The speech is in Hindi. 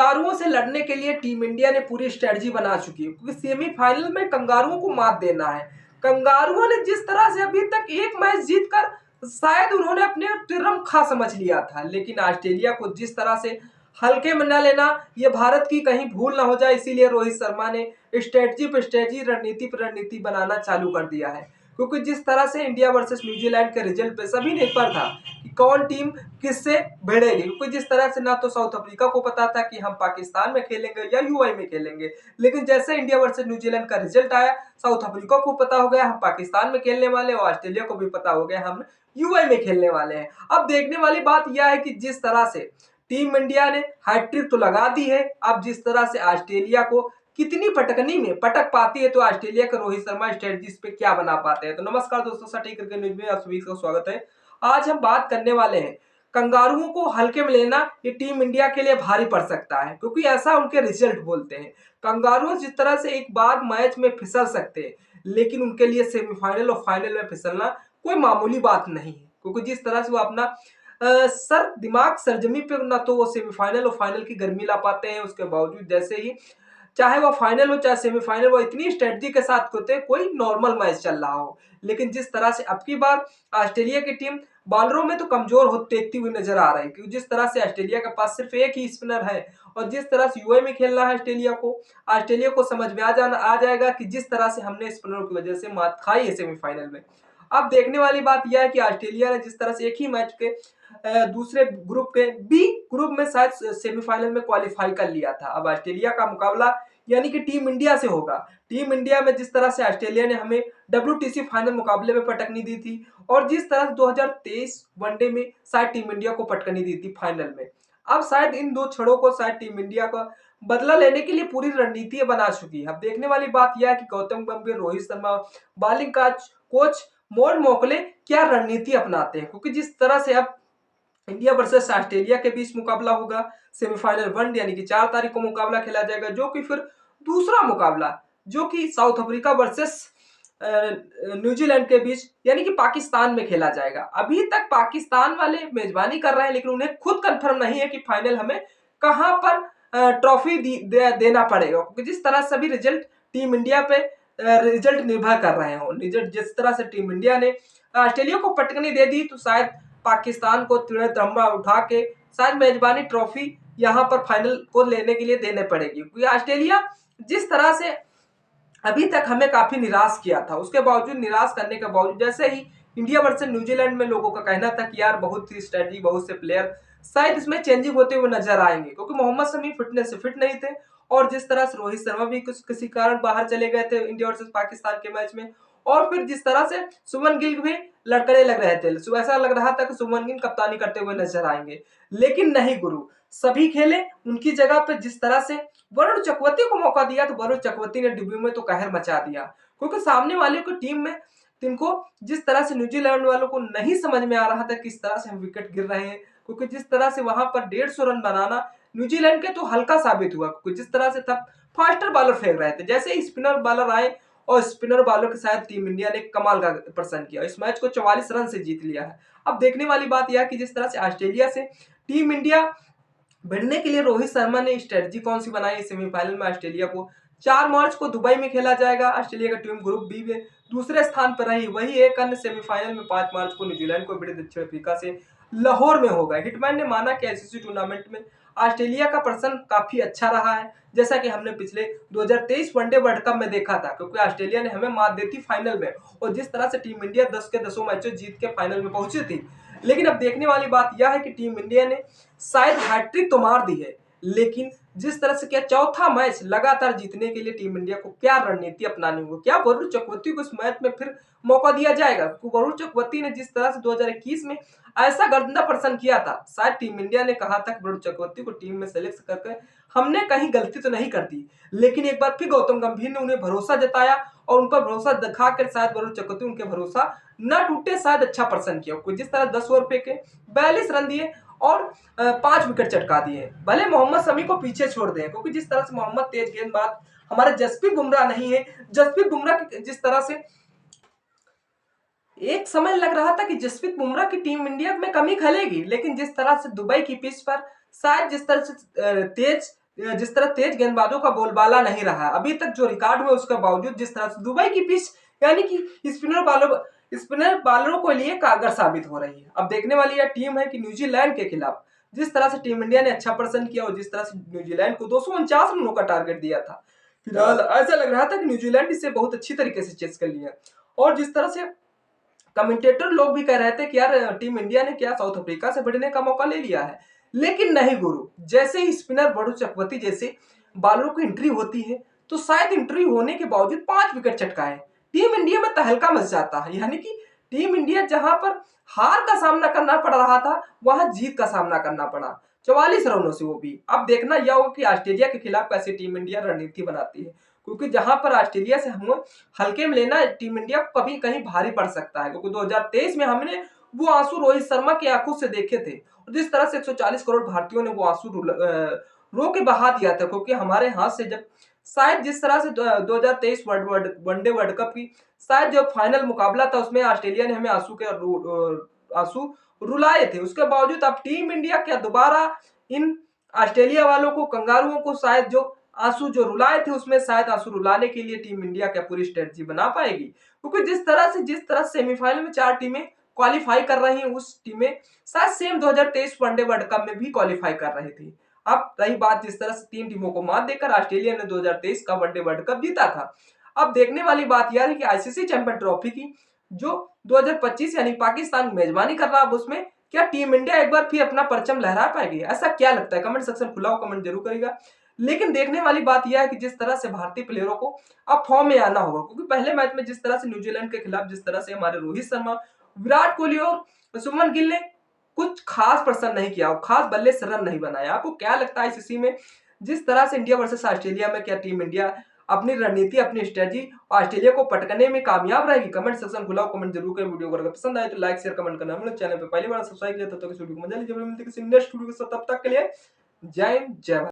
कंगारुओं से लड़ने के लिए टीम इंडिया ने पूरी स्ट्रेटजी बना चुकी है, क्योंकि सेमीफाइनल में कंगारुओं को मात देना है। कंगारुओं ने जिस तरह से अभी तक एक मैच जीतकर शायद उन्होंने अपने तिरम खा समझ लिया था, लेकिन ऑस्ट्रेलिया को जिस तरह से हल्के में न लेना, ये भारत की कहीं भूल ना हो जाए, इसीलिए रोहित शर्मा ने स्ट्रेटजी पे स्ट्रेटजी, रणनीति पर रणनीति बनाना चालू कर दिया है। क्योंकि जिस तरह से इंडिया वर्सेस न्यूजीलैंड के रिजल्ट पे सभी निर्भर था कि कौन टीम किससे भिड़ेगी, क्योंकि जिस तरह से ना तो साउथ अफ्रीका को पता था कि हम पाकिस्तान में खेलेंगे या यूएई में खेलेंगे, लेकिन जैसे इंडिया वर्सेस न्यूजीलैंड का रिजल्ट आया, साउथ अफ्रीका को पता हो गया हम पाकिस्तान में खेलने वाले, और ऑस्ट्रेलिया को भी पता हो गया हम यूएई में खेलने वाले हैं। अब देखने वाली बात यह है कि जिस तरह से टीम इंडिया ने हैट्रिक तो लगा दी है, अब जिस तरह से ऑस्ट्रेलिया को कितनी पटकनी में पटक पाती है, तो ऑस्ट्रेलिया के रोहित शर्मा स्ट्रेटजीज पे क्या बना पाते हैं। तो नमस्कार दोस्तों, सटीक क्रिकेट न्यूज में आप सभी का स्वागत है। आज हम बात करने वाले हैं कंगारुओं को हल्के में लेना, ये टीम इंडिया के लिए भारी पड़ सकता है, क्योंकि ऐसा उनके रिजल्ट बोलते हैं। कंगारुओं जिस तरह से एक बार मैच में फिसल सकते हैं, लेकिन उनके लिए सेमीफाइनल और फाइनल में फिसलना कोई मामूली बात नहीं है, क्योंकि जिस तरह से वो अपना सर दिमाग सरजमी पे ना तो वो सेमीफाइनल और फाइनल की गर्मी ला पाते हैं, उसके बावजूद जैसे ही चाहे वो फाइनल हो चाहे सेमीफाइनल, वो इतनी स्ट्रेटजी के साथ होते हैं कोई नॉर्मल मैच चल रहा हो। लेकिन जिस तरह से अब की बार ऑस्ट्रेलिया की टीम बॉलरों में तो कमजोर होती देखती हुई नजर आ रही है, क्योंकि जिस तरह से ऑस्ट्रेलिया के पास सिर्फ एक ही स्पिनर है, और जिस तरह से यूए में खेल रहा है ऑस्ट्रेलिया को समझ में आ जाएगा कि जिस तरह से हमने स्पिनरों की वजह से मात खाई है सेमीफाइनल में। अब देखने वाली बात यह है कि ऑस्ट्रेलिया ने जिस तरह से एक ही मैच के दूसरे ग्रुप के बी ग्रुप में शायद सेमीफाइनल में क्वालिफाई कर लिया था। अब ऑस्ट्रेलिया का मुकाबला यानी कि टीम इंडिया से होगा। टीम इंडिया में जिस तरह से ऑस्ट्रेलिया ने हमें WTC फाइनल मुकाबले में पटकनी दी थी, और जिस तरह से 2023 वनडे में शायद टीम इंडिया को पटकनी दी थी फाइनल में, अब शायद इन दो क्षणों को शायद टीम इंडिया का बदला लेने के लिए पूरी रणनीति बना चुकी है। अब देखने वाली बात यह है कि गौतम गंभीर, रोहित शर्मा, बॉलिंग का कोच मोहन मोकले क्या रणनीति अपनाते हैं, क्योंकि जिस तरह से अब इंडिया वर्सेस ऑस्ट्रेलिया के बीच मुकाबला होगा सेमीफाइनल वन, यानी कि 4 तारीख को मुकाबला खेला जाएगा, जो कि फिर दूसरा मुकाबला जो कि साउथ अफ्रीका वर्सेस न्यूजीलैंड के बीच यानी कि पाकिस्तान में खेला जाएगा। अभी तक पाकिस्तान वाले मेजबानी कर रहे हैं, लेकिन उन्हें खुद कंफर्म नहीं है कि फाइनल हमें कहां पर ट्रॉफी देना पड़ेगा, क्योंकि जिस तरह सभी रिजल्ट टीम इंडिया पे रिजल्ट निर्भर कर रहे हो। जिस तरह से टीम इंडिया ने ऑस्ट्रेलिया को पटकनी दे दी, तो शायद पाकिस्तान को तिरंगा उठा के शायद मेजबानी ट्रॉफी यहां पर फाइनल को लेने के लिए देने पड़ेगी, क्योंकि ऑस्ट्रेलिया जिस तरह से अभी तक हमें काफी निराश किया था, उसके बावजूद निराश करने के बावजूद जैसे ही इंडिया वर्सेस न्यूजीलैंड में लोगों का कहना था कि यार बहुत सी स्ट्रेटजी, बहुत से प्लेयर शायद इसमें चेंजिंग होते हुए नजर आएंगे, क्योंकि मोहम्मद शमी फिटनेस से फिट नहीं थे, और जिस तरह से रोहित शर्मा भी कुछ किसी कारण बाहर चले गए थे इंडिया वर्सेस पाकिस्तान के मैच में, और फिर जिस तरह से शुभमन गिल भी लड़खड़े लग रहे थे, ऐसा लग रहा था कि शुभमन गिल कप्तानी करते हुए नजर आएंगे, लेकिन नहीं गुरु, सभी खेले। उनकी जगह पे जिस तरह से वरुण चक्रवर्ती को मौका दिया, तो वरुण चक्रवर्ती ने डेब्यू में तो कहर मचा दिया, क्योंकि सामने वाले को टीम में तिनको जिस तरह से न्यूजीलैंड वालों को नहीं समझ में आ रहा था किस तरह से हम विकेट गिर रहे हैं, क्योंकि जिस तरह से वहां पर 150 रन बनाना न्यूजीलैंड के तो हल्का साबित हुआ, क्योंकि जिस तरह से तब फास्टर बॉलर फेंक रहे थे, जैसे ही स्पिनर बॉलर आए और स्पिनर बॉलर के साथ टीम इंडिया ने कमाल का प्रदर्शन किया, इस मैच को 44 रन से जीत लिया है। अब देखने वाली बात यह कि जिस तरह से ऑस्ट्रेलिया से टीम इंडिया भिड़ने के लिए रोहित शर्मा ने स्ट्रेटजी कौन सी बनाई। सेमीफाइनल में ऑस्ट्रेलिया को 4 मार्च को दुबई में खेला जाएगा। ऑस्ट्रेलिया की टीम ग्रुप बी में दूसरे स्थान पर रही, वही एक अन्य सेमीफाइनल में 5 मार्च को न्यूजीलैंड को भिड़े दक्षिण अफ्रीका से लाहौर में होगा। हिटमैन ने माना कि आईसीसी टूर्नामेंट में ऑस्ट्रेलिया का प्रदर्शन काफी अच्छा रहा है, जैसा कि हमने पिछले 2023 वनडे वर्ल्ड कप में देखा था, क्योंकि ऑस्ट्रेलिया ने हमें मात दी थी फाइनल में, और जिस तरह से टीम इंडिया 10 के 10 मैचों जीत के फाइनल में पहुंची थी। लेकिन अब देखने वाली बात यह है कि टीम इंडिया ने शायद हैट्रिक तो मार दी है, लेकिन जिस तरह से क्या चौथा मैच लगातार जीतने के लिए टीम इंडिया को क्या रणनीति अपनानी होगी, क्या वरुण चक्रवर्ती को इस मैच में फिर मौका दिया जाएगा? वरुण चक्रवर्ती ने जिस तरह से 2021 में ऐसा गंदा प्रदर्शन किया था, शायद टीम इंडिया ने कहा था कि वरुण चक्रवर्ती को टीम में सेलेक्ट करके हमने कहीं गलती तो नहीं कर दी, लेकिन एक बार फिर गौतम गंभीर ने उन्हें भरोसा जताया, और उन पर भरोसा दिखाकर शायद वरुण चक्रवर्ती उनके भरोसा न टूटे, शायद अच्छा प्रदर्शन किया। जिस तरह 10 ओवर फेंके, 42 रन दिए और 5 विकेट चटका दिए, भले मोहम्मद शमी को पीछे छोड़ दें, क्योंकि जिस तरह से मोहम्मद तेज गेंदबाज हमारे जसप्रीत बुमराह नहीं है। जसप्रीत बुमराह जिस तरह से एक समय लग रहा था कि जसप्रीत बुमराह की टीम इंडिया में कमी खलेगी, लेकिन जिस तरह से दुबई की पिच पर शायद जिस तरह से तेज जिस तरह तेज गेंदबाजों का बोलबाला नहीं रहा है अभी तक जो रिकॉर्ड हुआ उसके बावजूद, जिस तरह से दुबई की पिच यानी कि स्पिनर बॉलरों के लिए कारगर साबित हो रही है। अब देखने वाली यह टीम है कि न्यूजीलैंड के खिलाफ जिस तरह से टीम इंडिया ने अच्छा प्रदर्शन किया और जिस तरह से न्यूजीलैंड को 249 रनों का टारगेट दिया था, फिलहाल ऐसा लग रहा था कि न्यूजीलैंड इसे बहुत अच्छी तरीके से चेस कर लिया। और जिस तरह से कमेंटेटर लोग भी कह रहे थे कि यार टीम इंडिया ने क्या साउथ अफ्रीका से बढ़ने का मौका ले लिया है, लेकिन नहीं गुरु, जैसे ही स्पिनर वरुण चक्रवर्ती जैसे बॉलरों की एंट्री होती है तो शायद एंट्री होने के बावजूद 5 विकेट चटकाए टीम इंडिया में तहलका मच जाता है। यानी कि टीम इंडिया जहां पर हार का सामना करना पड़ रहा था वहां जीत का सामना करना पड़ा 44 रनों से, वो भी। अब देखना यह होगा कि ऑस्ट्रेलिया के खिलाफ कैसे टीम इंडिया रणनीति बनाती है, क्योंकि जहां पर ऑस्ट्रेलिया से हम हल्के में लेना टीम इंडिया को कभी कहीं भारी पड़ सकता है, क्योंकि 2023 में हमने वो आंसू रोहित शर्मा की आंखों से देखे थे और जिस तरह से 140 करोड़ भारतीयों ने वो आंसू रो के बहा दिया था, क्योंकि हमारे हाथ से जब शायद जिस तरह से 2023 वनडे वर्ल्ड कप की शायद जो फाइनल मुकाबला था उसमें ऑस्ट्रेलिया ने हमें आंसू रुलाए थे, उसके बावजूद अब टीम इंडिया क्या दोबारा इन ऑस्ट्रेलिया वालों को, कंगारुओं को शायद जो आंसू जो रुलाए थे उसमें शायद आंसू रुलाने के लिए टीम इंडिया क्या पूरी स्ट्रेटजी बना पाएगी, क्योंकि जिस तरह सेमीफाइनल में 4 टीमें क्वालिफाई कर रही हैं उस टीमें शायद सेम 2023 वनडे वर्ल्ड कप में भी क्वालिफाई कर रही थी। अब रही बात जिस तरह से 3 टीमों को मात देकर ऑस्ट्रेलिया ने 2023 का वनडे वर्ल्ड कप जीता था। अब देखने वाली बात यह है कि आईसीसी चैंपियन ट्रॉफी की जो 2025 यानी पाकिस्तान मेजबानी कर रहा है, अब उसमें क्या टीम इंडिया एक बार फिर अपना परचम लहरा पाएगी? ऐसा क्या लगता है? कमेंट सेक्शन खुला हो, कमेंट जरूर करेगा। लेकिन देखने वाली बात यह है कि जिस तरह से भारतीय प्लेयरों को अब फॉर्म में आना होगा, क्योंकि पहले मैच में जिस तरह से न्यूजीलैंड के खिलाफ जिस तरह से हमारे रोहित शर्मा, विराट कोहली और शुभमन गिल ने कुछ खास प्रदर्शन नहीं किया, खास बल्ले से रन नहीं बनाया, आपको क्या लगता है आईसीसी में जिस तरह से इंडिया वर्सेस ऑस्ट्रेलिया में क्या टीम इंडिया अपनी रणनीति, अपनी स्ट्रेटजी ऑस्ट्रेलिया को पटकने में कामयाब रहेगी? कमेंट सेक्शन खुला हो, कमेंट जरूर करें। वीडियो को अगर पसंद आए तो लाइक शेयर कमेंट करना, हम लोग चैनल पे पहली बार सब्सक्राइब किया तो इस वीडियो को मजा लीजिए। मिलते हैं किसी नेक्स्ट वीडियो के साथ, तब तक के लिए जय हिंद जय भारत।